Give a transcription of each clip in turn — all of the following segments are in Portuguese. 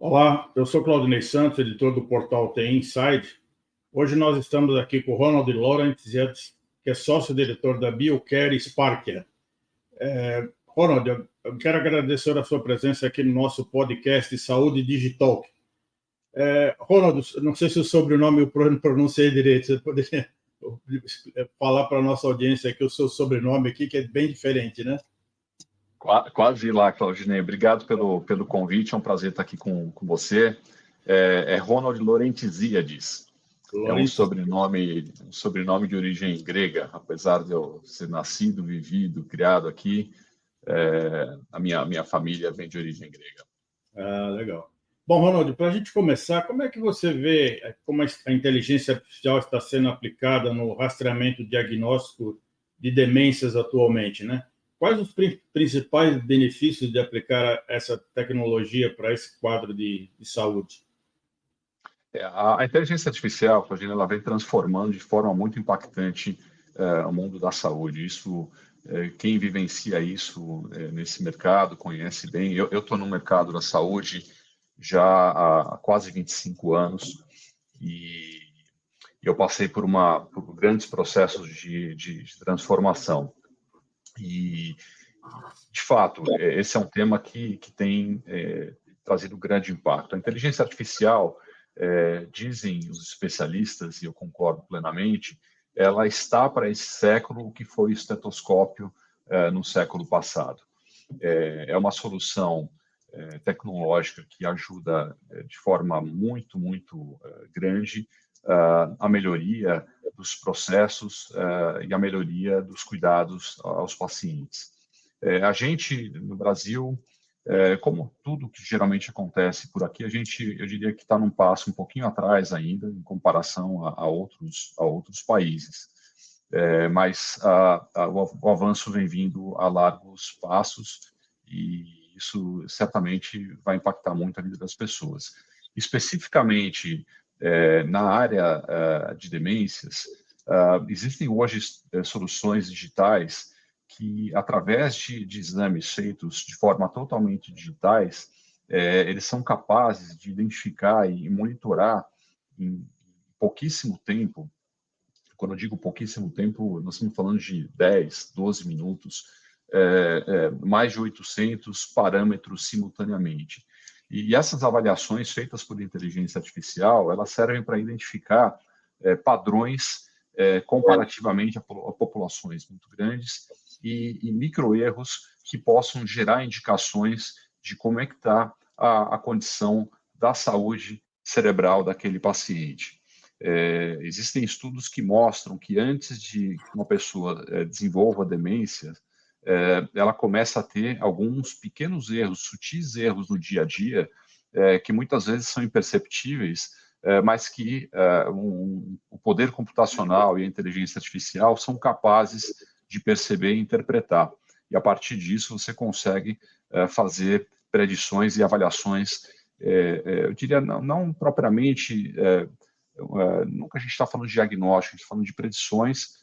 Olá, eu sou Claudinei Santos, editor do portal TI Inside. Hoje nós estamos aqui com o Ronald Laurent, que é sócio-diretor da BioCare Sparker. Ronald, eu quero agradecer a sua presença aqui no nosso podcast Saúde Digital. Ronald, não sei se o sobrenome eu pronunciei direito, você poderia falar para a nossa audiência aqui o seu sobrenome aqui, que é bem diferente, né? Quase lá, Claudinei. Obrigado pelo convite, é um prazer estar aqui com você. É Ronald Laurentiziades. É um sobrenome de origem grega, apesar de eu ser nascido, vivido, criado aqui, a minha família vem de origem grega. Legal. Bom, Ronald, para a gente começar, como é que você vê como a inteligência artificial está sendo aplicada no rastreamento diagnóstico de demências atualmente, né? Quais os principais benefícios de aplicar essa tecnologia para esse quadro de saúde? A inteligência artificial, Claudinei, ela vem transformando de forma muito impactante o mundo da saúde. Quem vivencia isso nesse mercado conhece bem. Eu estou no mercado da saúde já há quase 25 anos e eu passei por grandes processos de transformação. E, de fato, esse é um tema que tem trazido grande impacto. A inteligência artificial, dizem os especialistas, e eu concordo plenamente, ela está para esse século o que foi o estetoscópio no século passado. É uma solução tecnológica que ajuda de forma muito, muito grande a melhoria dos processos e a melhoria dos cuidados aos pacientes. A gente, no Brasil, como tudo que geralmente acontece por aqui, eu diria que está num passo um pouquinho atrás ainda, em comparação a outros países. Mas o avanço vem vindo a largos passos e isso certamente vai impactar muito a vida das pessoas. Especificamente na área de demências, existem hoje soluções digitais que, através de exames feitos de forma totalmente digitais, eles são capazes de identificar e monitorar em pouquíssimo tempo. Quando eu digo pouquíssimo tempo, nós estamos falando de 10, 12 minutos, mais de 800 parâmetros simultaneamente. E essas avaliações feitas por inteligência artificial, elas servem para identificar padrões comparativamente a populações muito grandes e micro-erros que possam gerar indicações de como é que está a condição da saúde cerebral daquele paciente. Existem estudos que mostram que antes de uma pessoa desenvolva demência, ela começa a ter alguns pequenos erros, sutis erros no dia a dia, que muitas vezes são imperceptíveis, mas que o poder computacional e a inteligência artificial são capazes de perceber e interpretar. E a partir disso você consegue fazer predições e avaliações, eu diria não propriamente, nunca a gente está falando de diagnóstico, a gente está falando de predições,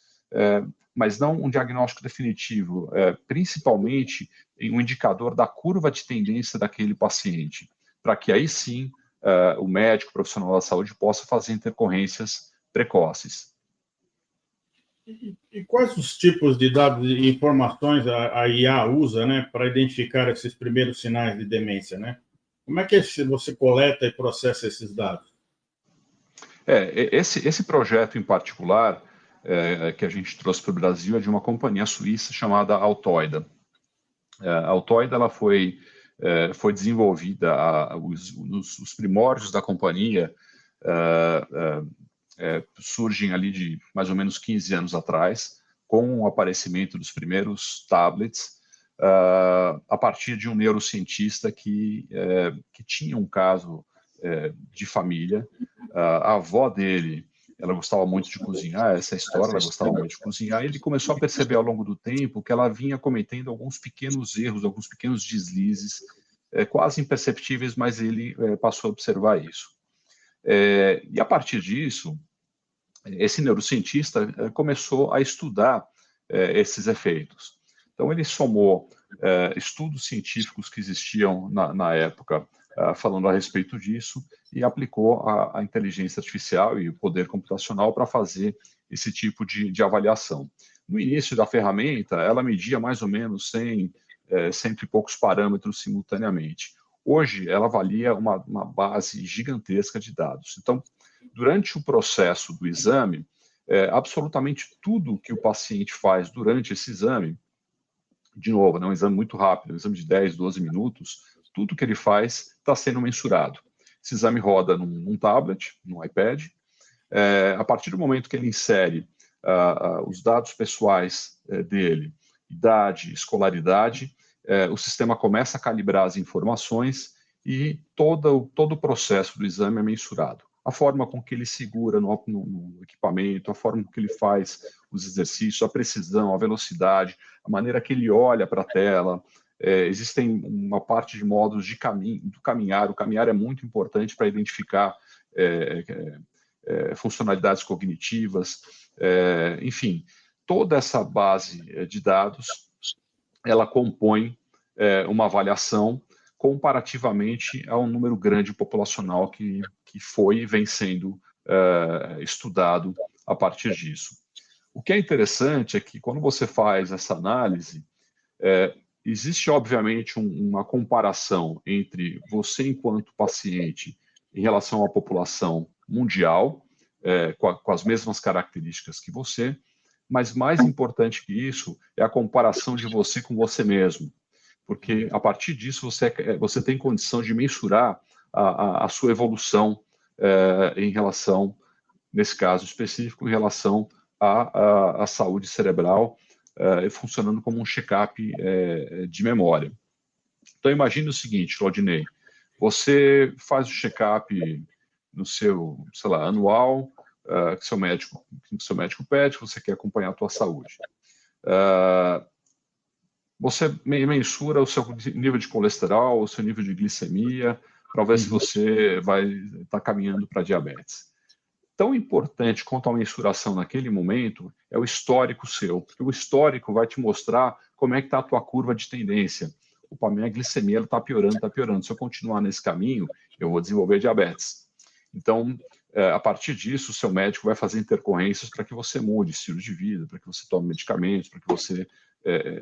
mas não um diagnóstico definitivo, principalmente em um indicador da curva de tendência daquele paciente, para que aí sim o médico, o profissional da saúde possa fazer intercorrências precoces. E quais os tipos de dados e informações a IA usa, né, para identificar esses primeiros sinais de demência, né? Como é que você coleta e processa esses dados? Esse projeto em particular que a gente trouxe para o Brasil é de uma companhia suíça chamada Altoida. A Altoida ela foi desenvolvida, os primórdios da companhia surgem ali de mais ou menos 15 anos atrás, com o aparecimento dos primeiros tablets, a partir de um neurocientista que tinha um caso de família. A avó dele, ela gostava muito de cozinhar, essa história, ela gostava muito de cozinhar, e ele começou a perceber ao longo do tempo que ela vinha cometendo alguns pequenos erros, alguns pequenos deslizes, quase imperceptíveis, mas ele passou a observar isso. E a partir disso, esse neurocientista começou a estudar esses efeitos. Então, ele somou estudos científicos que existiam na época, falando a respeito disso e aplicou a inteligência artificial e o poder computacional para fazer esse tipo de avaliação. No início da ferramenta, ela media mais ou menos 100 e poucos parâmetros simultaneamente. Hoje, ela avalia uma base gigantesca de dados. Então, durante o processo do exame, absolutamente tudo que o paciente faz durante esse exame, de novo, é um exame muito rápido, um exame de 10, 12 minutos, tudo que ele faz está sendo mensurado. Esse exame roda num tablet, num iPad. A partir do momento que ele insere os dados pessoais dele, idade, escolaridade, o sistema começa a calibrar as informações e todo o processo do exame é mensurado. A forma com que ele segura no equipamento, a forma com que ele faz os exercícios, a precisão, a velocidade, a maneira que ele olha para a tela. Existem uma parte de modos do caminhar. O caminhar é muito importante para identificar funcionalidades cognitivas. Enfim, toda essa base de dados, ela compõe uma avaliação comparativamente a um número grande populacional que foi e vem sendo estudado a partir disso. O que é interessante é que, quando você faz essa análise, existe, obviamente, uma comparação entre você, enquanto paciente, em relação à população mundial, com as mesmas características que você, mas mais importante que isso é a comparação de você com você mesmo, porque a partir disso você tem condição de mensurar a sua evolução em relação, nesse caso específico, em relação à saúde cerebral, funcionando como um check-up de memória. Então, imagine o seguinte, Claudinei, você faz o check-up no seu, sei lá, anual, que seu médico pede, você quer acompanhar a tua saúde. Você mensura o seu nível de colesterol, o seu nível de glicemia, para ver se você vai estar caminhando para diabetes. Tão importante quanto a mensuração naquele momento é o histórico seu, porque o histórico vai te mostrar como é que está a tua curva de tendência. Opa, minha glicemia está piorando, está piorando. Se eu continuar nesse caminho, eu vou desenvolver diabetes. Então, a partir disso, o seu médico vai fazer intercorrências para que você mude estilo de vida, para que você tome medicamentos, para que você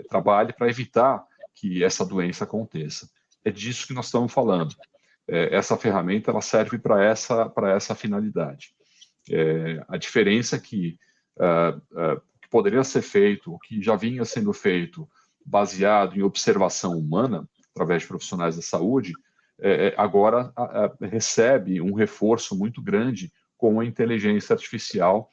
trabalhe para evitar que essa doença aconteça. É disso que nós estamos falando. Essa ferramenta ela serve para essa finalidade. A diferença é que que poderia ser feito, o que já vinha sendo feito, baseado em observação humana, através de profissionais da saúde, agora recebe um reforço muito grande com a inteligência artificial,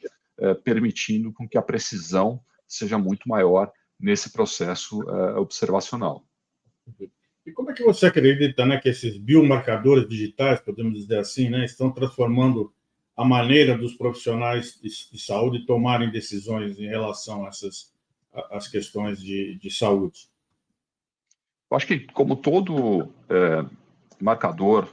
permitindo com que a precisão seja muito maior nesse processo observacional. E como é que você acredita, né, que esses biomarcadores digitais, podemos dizer assim, né, estão transformando a maneira dos profissionais de saúde tomarem decisões em relação a essas questões de saúde? Eu acho que, como todo marcador,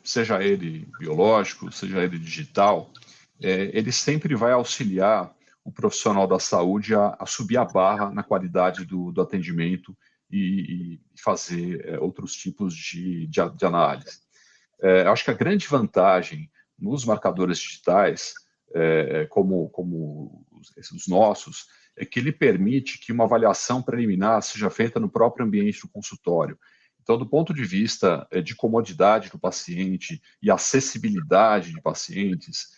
seja ele biológico, seja ele digital, ele sempre vai auxiliar o profissional da saúde a subir a barra na qualidade do atendimento e fazer outros tipos de análise. Acho que a grande vantagem nos marcadores digitais, como os nossos, é que ele permite que uma avaliação preliminar seja feita no próprio ambiente do consultório. Então, do ponto de vista de comodidade do paciente e acessibilidade de pacientes,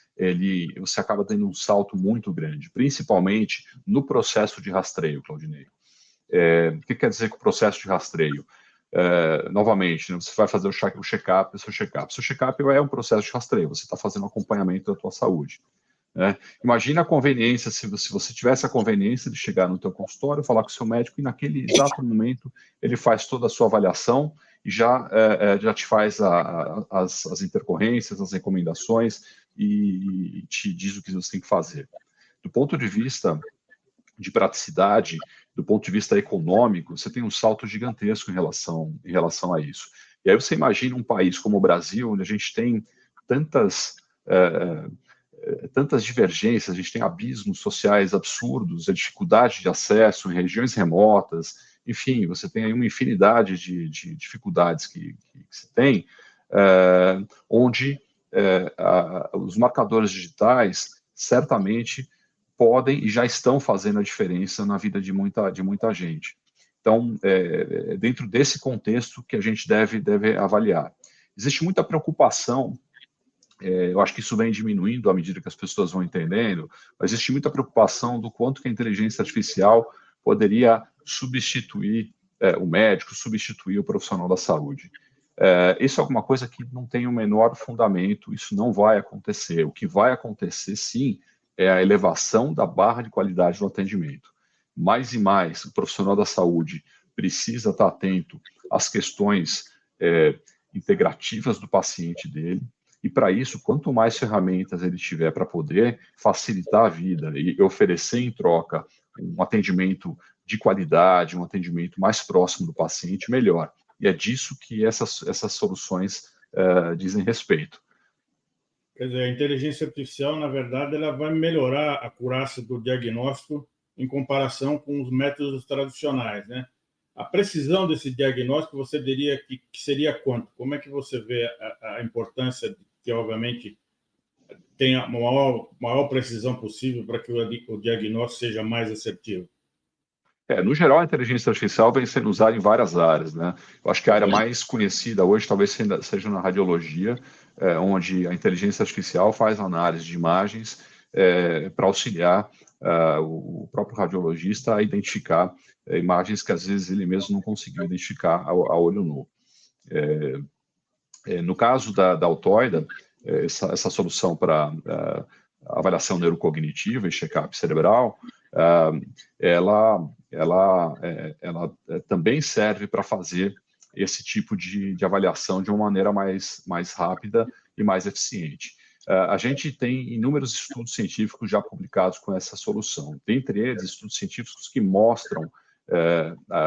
você acaba tendo um salto muito grande, principalmente no processo de rastreio, Claudinei. O que quer dizer com o processo de rastreio? Novamente, você vai fazer o check-up, seu check-up é um processo de rastreio, você está fazendo acompanhamento da tua saúde. Imagina a conveniência, se você tivesse a conveniência de chegar no teu consultório, falar com o seu médico e naquele exato momento ele faz toda a sua avaliação e já te faz as intercorrências, as recomendações e te diz o que você tem que fazer. Do ponto de vista de praticidade, do ponto de vista econômico, você tem um salto gigantesco em relação a isso. E aí você imagina um país como o Brasil, onde a gente tem tantas divergências, a gente tem abismos sociais absurdos, a dificuldade de acesso em regiões remotas, enfim, você tem aí uma infinidade de dificuldades que se tem, onde os marcadores digitais certamente podem e já estão fazendo a diferença na vida de muita gente. Então, dentro desse contexto que a gente deve avaliar. Existe muita preocupação, eu acho que isso vem diminuindo à medida que as pessoas vão entendendo, mas existe muita preocupação do quanto que a inteligência artificial poderia substituir o médico, substituir o profissional da saúde. Isso é alguma coisa que não tem o menor fundamento, isso não vai acontecer. O que vai acontecer, sim, é a elevação da barra de qualidade do atendimento. Mais e mais, o profissional da saúde precisa estar atento às questões integrativas do paciente dele, e para isso, quanto mais ferramentas ele tiver para poder facilitar a vida e oferecer em troca um atendimento de qualidade, um atendimento mais próximo do paciente, melhor. E é disso que essas soluções dizem respeito. Quer dizer, a inteligência artificial, na verdade, ela vai melhorar a acurácia do diagnóstico em comparação com os métodos tradicionais, né? A precisão desse diagnóstico, você diria que seria quanto? Como é que você vê a importância de que, obviamente, tenha a maior precisão possível para que o diagnóstico seja mais assertivo? No geral, a inteligência artificial vem sendo usada em várias áreas, né? Eu acho que a área mais conhecida hoje talvez seja na radiologia, onde a inteligência artificial faz análise de imagens para auxiliar o próprio radiologista a identificar imagens que às vezes ele mesmo não conseguiu identificar a olho nu. No caso da Altoida, essa solução para avaliação neurocognitiva e check-up cerebral, ela também serve para fazer esse tipo de avaliação de uma maneira mais rápida e mais eficiente. A gente tem inúmeros estudos científicos já publicados com essa solução, dentre eles estudos científicos que mostram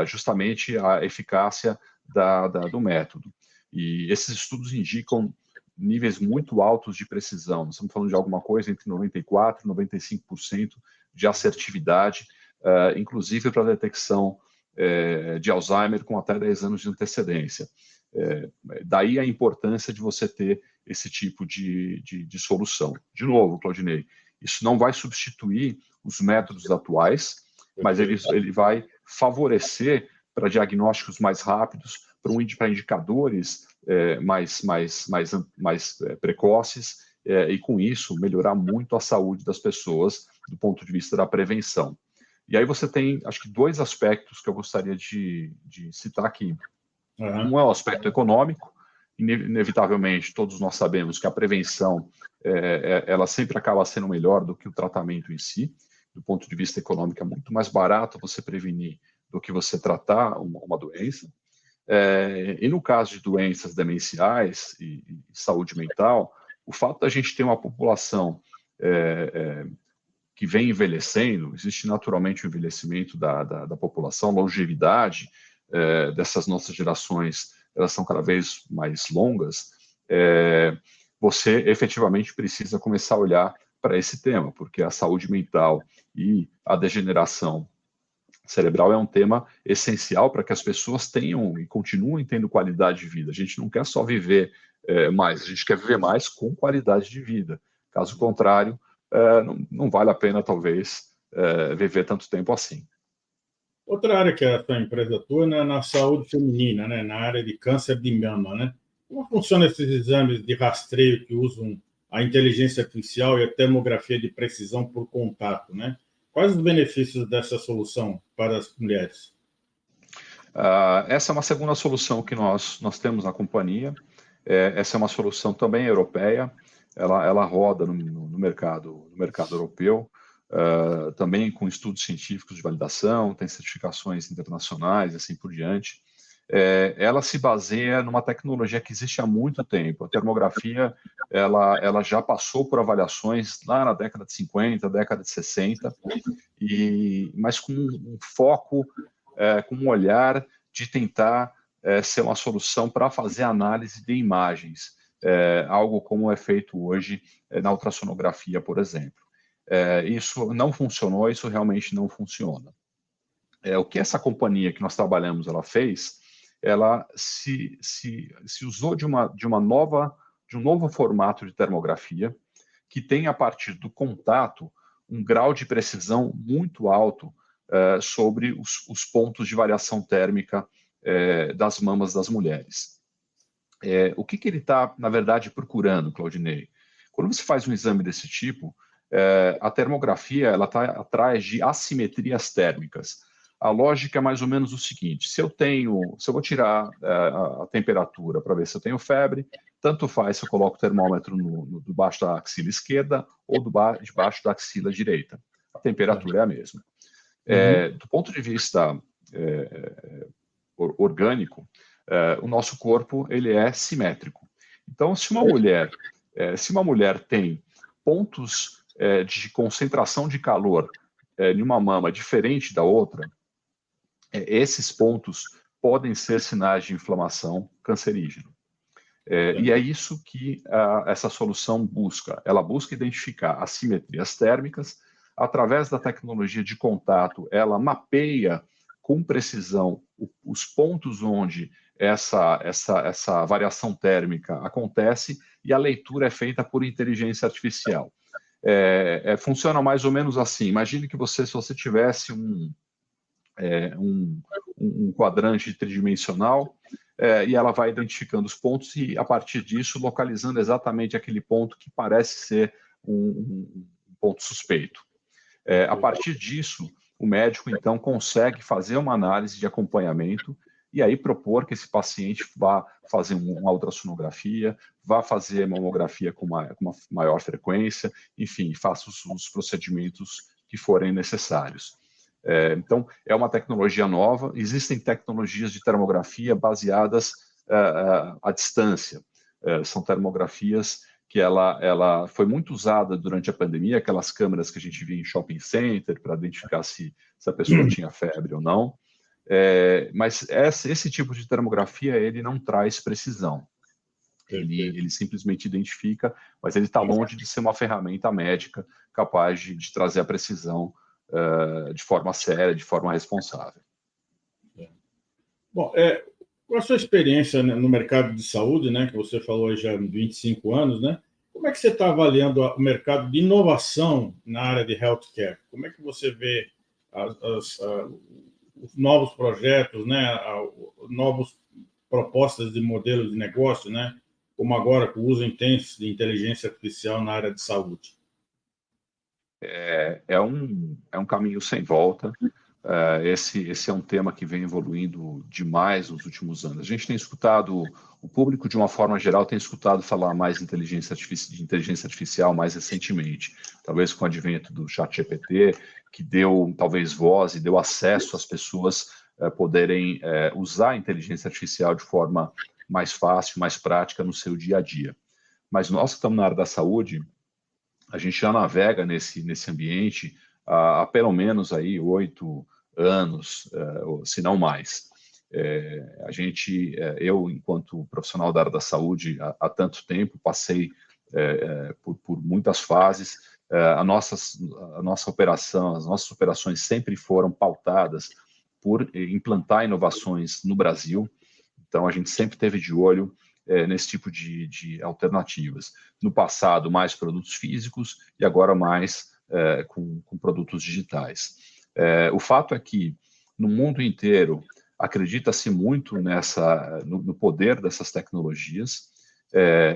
justamente a eficácia do método. E esses estudos indicam níveis muito altos de precisão. Nós estamos falando de alguma coisa entre 94% e 95% de assertividade, inclusive para a detecção de Alzheimer com até 10 anos de antecedência. Daí a importância de você ter esse tipo de solução. De novo, Claudinei, isso não vai substituir os métodos atuais, mas ele vai favorecer para diagnósticos mais rápidos, para indicadores mais precoces, e com isso melhorar muito a saúde das pessoas do ponto de vista da prevenção. E aí você tem, acho que, dois aspectos que eu gostaria de citar aqui. Um é o aspecto econômico. Inevitavelmente, todos nós sabemos que a prevenção ela sempre acaba sendo melhor do que o tratamento em si. Do ponto de vista econômico, é muito mais barato você prevenir do que você tratar uma doença. E no caso de doenças demenciais e saúde mental, o fato da gente ter uma população que vem envelhecendo, existe naturalmente o envelhecimento da população, longevidade dessas nossas gerações, elas são cada vez mais longas, você efetivamente precisa começar a olhar para esse tema, porque a saúde mental e a degeneração cerebral é um tema essencial para que as pessoas tenham e continuem tendo qualidade de vida. A gente não quer só viver mais, a gente quer viver mais com qualidade de vida. Caso contrário, não vale a pena, talvez, viver tanto tempo assim. Outra área que a sua empresa atua é na saúde feminina, né? Na área de câncer de mama, né? Como funcionam esses exames de rastreio que usam a inteligência artificial e a termografia de precisão por contato, né? Quais os benefícios dessa solução para as mulheres? Essa é uma segunda solução que nós temos na companhia. Essa é uma solução também europeia. Ela roda no mercado europeu, também com estudos científicos de validação, tem certificações internacionais, assim por diante. Ela se baseia numa tecnologia que existe há muito tempo. A termografia ela já passou por avaliações lá na década de 50, década de 60, mas com um foco, com um olhar de tentar ser uma solução para fazer análise de imagens, algo como é feito hoje na ultrassonografia, por exemplo. Isso não funcionou, isso realmente não funciona. o que essa companhia que nós trabalhamos ela fez, ela se usou de um novo formato de termografia que tem, a partir do contato, um grau de precisão muito alto sobre os pontos de variação térmica das mamas das mulheres. O que ele está, na verdade, procurando, Claudinei? Quando você faz um exame desse tipo, a termografia ela está atrás de assimetrias térmicas. A lógica é mais ou menos o seguinte: se eu vou tirar a temperatura para ver se eu tenho febre, tanto faz se eu coloco o termômetro debaixo da axila esquerda ou debaixo da axila direita. A temperatura é a mesma. Do ponto de vista orgânico, o nosso corpo ele é simétrico. Então, se uma mulher tem pontos de concentração de calor em uma mama diferente da outra, esses pontos podem ser sinais de inflamação cancerígena. E é isso que essa solução busca. Ela busca identificar assimetrias térmicas. Através da tecnologia de contato, ela mapeia com precisão os pontos onde essa variação térmica acontece, e a leitura é feita por inteligência artificial. Funciona mais ou menos assim. Imagine que se você tivesse um quadrante tridimensional, e ela vai identificando os pontos e, a partir disso, localizando exatamente aquele ponto que parece ser um ponto suspeito. A partir disso, o médico, então, consegue fazer uma análise de acompanhamento e aí propor que esse paciente vá fazer uma ultrassonografia, vá fazer mamografia com uma maior frequência, enfim, faça os procedimentos que forem necessários. Então, é uma tecnologia nova. Existem tecnologias de termografia baseadas à distância. São termografias que ela foi muito usada durante a pandemia, aquelas câmeras que a gente via em shopping center para identificar se a pessoa tinha febre ou não. Mas esse tipo de termografia ele não traz precisão. Ele simplesmente identifica, mas ele está longe de ser uma ferramenta médica capaz de trazer a precisão de forma séria, de forma responsável. Bom, com a sua experiência, né, no mercado de saúde, né, que você falou já há 25 anos, né, como é que você está avaliando o mercado de inovação na área de healthcare? Como é que você vê os novos projetos, né, novas propostas de modelos de negócio, né, como agora com o uso intenso de inteligência artificial na área de saúde? É um caminho sem volta. Esse é um tema que vem evoluindo demais nos últimos anos. A gente tem escutado, o público de uma forma geral tem escutado falar mais de inteligência artificial mais recentemente, talvez com o advento do ChatGPT, que deu talvez voz e deu acesso às pessoas poderem usar a inteligência artificial de forma mais fácil, mais prática no seu dia a dia. Mas nós que estamos na área da saúde, a gente já navega nesse ambiente há pelo menos aí 8 anos, se não mais. Eu, enquanto profissional da área da saúde, há tanto tempo, passei por muitas fases. A nossa operação, as nossas operações sempre foram pautadas por implantar inovações no Brasil. Então, a gente sempre teve de olho nesse tipo de alternativas. No passado, mais produtos físicos e agora mais com produtos digitais. O fato é que, no mundo inteiro, acredita-se muito no poder dessas tecnologias,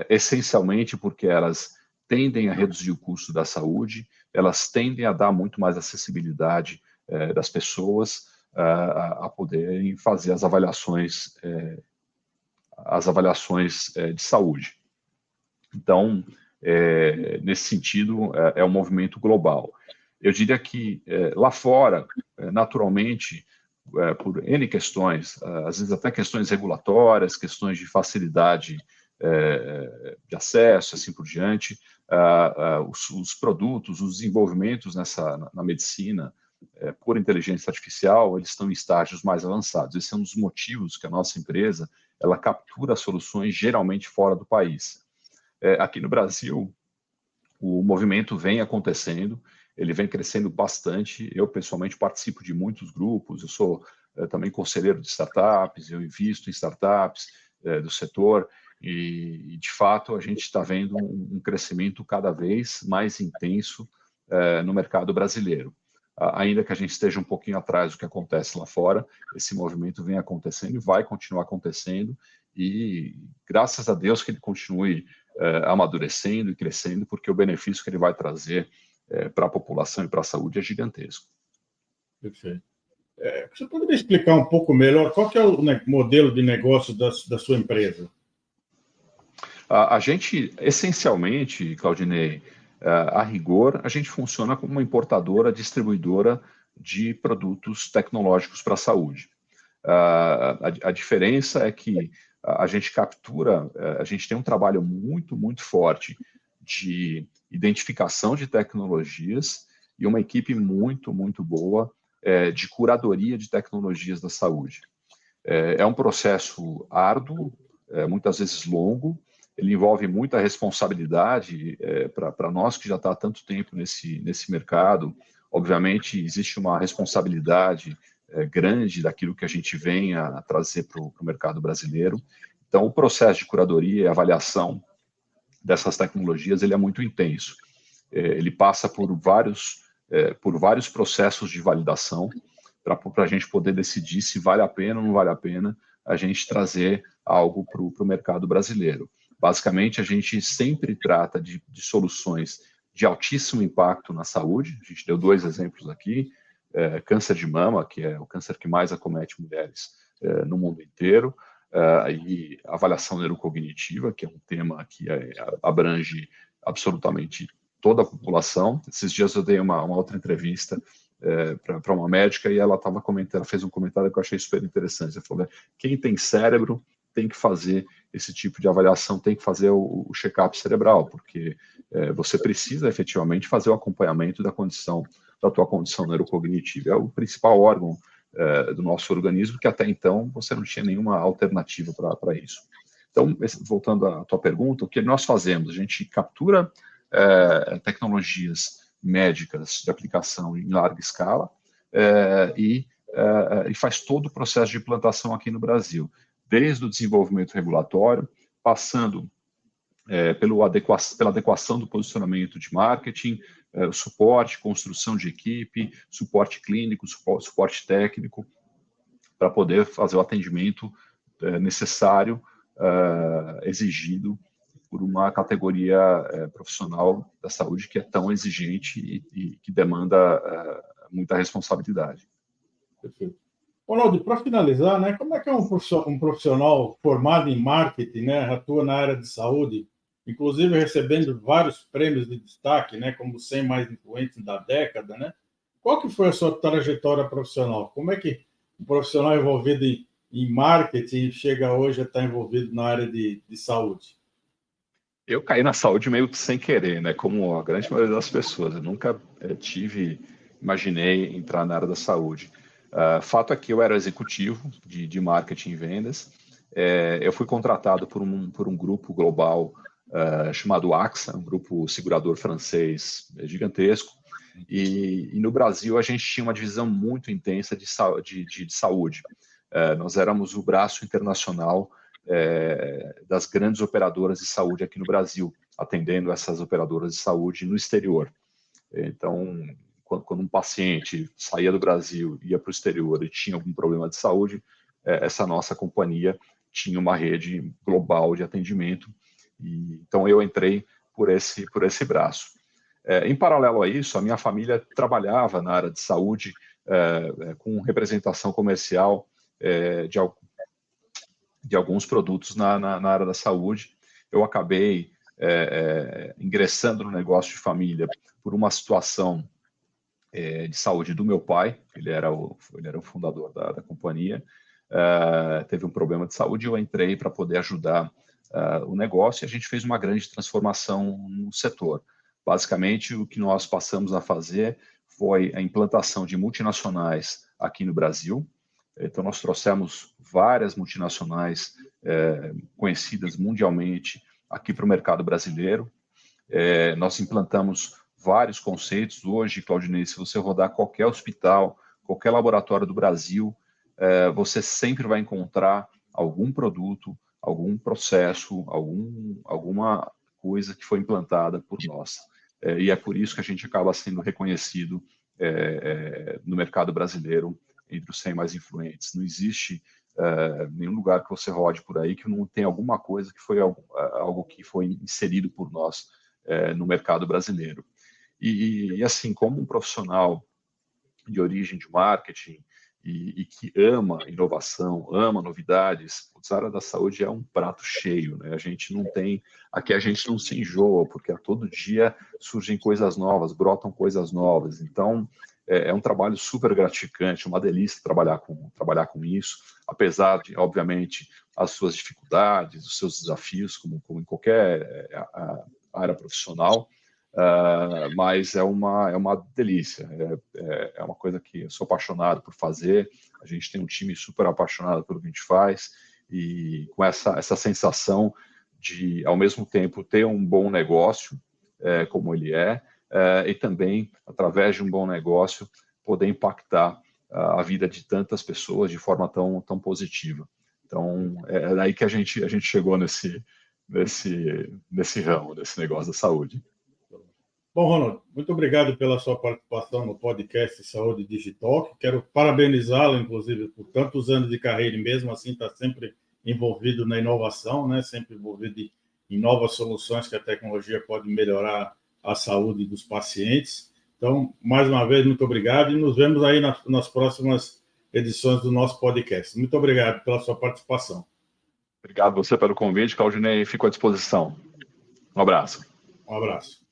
essencialmente porque elas tendem a reduzir o custo da saúde, elas tendem a dar muito mais acessibilidade das pessoas a poderem fazer as avaliações de saúde. Então, nesse sentido, é um movimento global. Eu diria que lá fora, naturalmente, por N questões, às vezes até questões regulatórias, questões de facilidade de acesso, assim por diante, os produtos, os desenvolvimentos na medicina por inteligência artificial, eles estão em estágios mais avançados. Esse é um dos motivos que a nossa empresa ela captura soluções geralmente fora do país. Aqui no Brasil, o movimento vem acontecendo, ele vem crescendo bastante. Eu, pessoalmente, participo de muitos grupos, eu sou também conselheiro de startups, eu invisto em startups do setor, e, de fato, a gente está vendo um crescimento cada vez mais intenso no mercado brasileiro. Ainda que a gente esteja um pouquinho atrás do que acontece lá fora, esse movimento vem acontecendo e vai continuar acontecendo, e graças a Deus que ele continue amadurecendo e crescendo, porque o benefício que ele vai trazer para a população e para a saúde é gigantesco. Perfeito. Você poderia explicar um pouco melhor qual que é o modelo de negócio da sua empresa? A gente, essencialmente, Claudinei, a rigor, a gente funciona como uma importadora, distribuidora de produtos tecnológicos para a saúde. A diferença é que a gente captura, a gente tem um trabalho muito, muito forte de identificação de tecnologias e uma equipe muito, muito boa de curadoria de tecnologias da saúde. É um processo árduo, muitas vezes longo, ele envolve muita responsabilidade para nós que já está há tanto tempo nesse mercado. Obviamente, existe uma responsabilidade grande daquilo que a gente vem a trazer para o mercado brasileiro. Então, o processo de curadoria e avaliação dessas tecnologias ele é muito intenso. Ele passa por vários processos de validação para a gente poder decidir se vale a pena ou não vale a pena a gente trazer algo para o mercado brasileiro. Basicamente, a gente sempre trata de soluções de altíssimo impacto na saúde. A gente deu 2 exemplos aqui. Câncer de mama, que é o câncer que mais acomete mulheres no mundo inteiro, e avaliação neurocognitiva, que é um tema que abrange absolutamente toda a população. Esses dias eu dei uma outra entrevista para uma médica e ela estava comentando, ela fez um comentário que eu achei super interessante. Ela falou: quem tem cérebro tem que fazer esse tipo de avaliação, tem que fazer o check-up cerebral, porque você precisa efetivamente fazer o acompanhamento da tua condição neurocognitiva. É o principal órgão do nosso organismo, que até então você não tinha nenhuma alternativa para isso. Então, voltando à tua pergunta, o que nós fazemos? A gente captura tecnologias médicas de aplicação em larga escala e faz todo o processo de implantação aqui no Brasil, desde o desenvolvimento regulatório, passando pela adequação do posicionamento de marketing, suporte, construção de equipe, suporte clínico, suporte técnico, para poder fazer o atendimento necessário, exigido por uma categoria profissional da saúde que é tão exigente e que demanda muita responsabilidade. Perfeito. Ronaldo, para finalizar, né, como é que é um profissional formado em marketing, né, atua na área de saúde, inclusive recebendo vários prêmios de destaque, né, como os 100 mais influentes da década, né? Qual que foi a sua trajetória profissional? Como é que um profissional envolvido em marketing chega hoje a estar envolvido na área de saúde? Eu caí na saúde meio que sem querer, né? Como a grande maioria das pessoas. Eu nunca imaginei entrar na área da saúde. Fato é que eu era executivo de marketing e vendas. Eu fui contratado por um grupo global chamado AXA, um grupo segurador francês gigantesco. E no Brasil a gente tinha uma divisão muito intensa de saúde. Nós éramos o braço internacional das grandes operadoras de saúde aqui no Brasil, atendendo essas operadoras de saúde no exterior. Então, quando um paciente saía do Brasil, ia para o exterior e tinha algum problema de saúde, essa nossa companhia tinha uma rede global de atendimento. Então, eu entrei por esse braço. Em paralelo a isso, a minha família trabalhava na área de saúde com representação comercial de alguns produtos na área da saúde. Eu acabei ingressando no negócio de família por uma situação de saúde do meu pai. Ele era o fundador da companhia. Teve um problema de saúde e eu entrei para poder ajudar o negócio, e a gente fez uma grande transformação no setor. Basicamente, o que nós passamos a fazer foi a implantação de multinacionais aqui no Brasil. Então, nós trouxemos várias multinacionais conhecidas mundialmente aqui para o mercado brasileiro. Nós implantamos vários conceitos. Hoje, Claudinei, se você rodar qualquer hospital, qualquer laboratório do Brasil, você sempre vai encontrar algum produto, algum processo, alguma coisa que foi implantada por nós. E é por isso que a gente acaba sendo reconhecido no mercado brasileiro entre os 100 mais influentes. Não existe nenhum lugar que você rode por aí que não tem alguma coisa que foi algo que foi inserido por nós no mercado brasileiro. E assim, como um profissional de origem de marketing e que ama inovação, ama novidades, a área da saúde é um prato cheio, né? Aqui a gente não se enjoa, porque a todo dia surgem coisas novas, brotam coisas novas. Então, é um trabalho super gratificante, uma delícia trabalhar com isso, apesar de, obviamente, as suas dificuldades, os seus desafios, como em qualquer área profissional. Mas é uma delícia, é uma coisa que eu sou apaixonado por fazer. A gente tem um time super apaixonado pelo que a gente faz e com essa sensação de, ao mesmo tempo, ter um bom negócio, como ele e também, através de um bom negócio, poder impactar a vida de tantas pessoas de forma tão positiva. Então, é daí que a gente chegou nesse ramo, nesse negócio da saúde. Bom, Ronald, muito obrigado pela sua participação no podcast Saúde Digital. Quero parabenizá-lo, inclusive, por tantos anos de carreira e mesmo assim está sempre envolvido na inovação, né? Sempre envolvido em novas soluções que a tecnologia pode melhorar a saúde dos pacientes. Então, mais uma vez, muito obrigado e nos vemos aí nas próximas edições do nosso podcast. Muito obrigado pela sua participação. Obrigado você pelo convite, Claudinei. Fico à disposição. Um abraço. Um abraço.